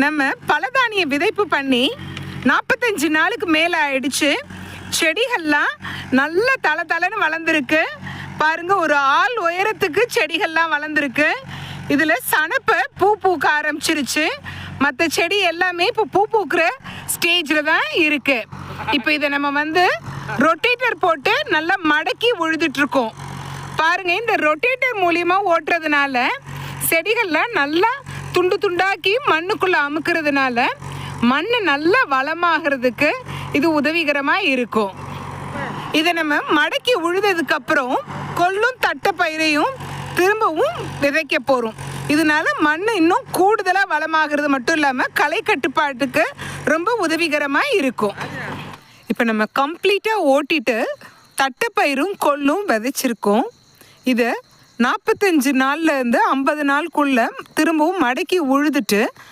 நம்ம பலதானிய விதைப்பு பண்ணி 45 நாளுக்கு மேலே ஆயிடுச்சு. செடிகள்லாம் நல்ல தளன்னு வளர்ந்துருக்கு பாருங்க. ஒரு ஆள் உயரத்துக்கு செடிகள்லாம் வளர்ந்துருக்கு. இதில் சணப்பை பூ பூக்க ஆரம்பிச்சிருச்சு. மற்ற செடி எல்லாமே இப்போ பூ பூக்கிற ஸ்டேஜில் தான் இருக்கு. இப்போ இதை நம்ம ரொட்டேட்டர் போட்டு நல்லா மடக்கி உழுதுட்ருக்கோம் பாருங்க. இந்த ரொட்டேட்டர் மூலியமா ஓட்டுறதுனால செடிகள்லாம் நல்லா துண்டு துண்டாக்கி மண்ணுக்குள்ள அமுக்கிறதுனால மண் நல்லா வளமாகிறதுக்கு இது உதவிகரமாக இருக்கும். இதை நம்ம மடக்கி உழுததுக்கு அப்புறம் கொள்ளும் தட்டைப்பயிரையும் திரும்பவும் விதைக்க போகிறோம். இதனால மண் இன்னும் கூடுதலாக வளமாகிறது மட்டும் இல்லாமல் களை கட்டுப்பாட்டுக்கு ரொம்ப உதவிகரமாக இருக்கும். இப்போ நம்ம கம்ப்ளீட்டாக ஓட்டிட்டு தட்டைப்பயிரும் கொள்ளும் விதைச்சிருக்கோம். இதை 45 நாள்லேருந்து 50 நாளுக்குள்ள திரும்பவும் மடக்கி உழுதுட்டு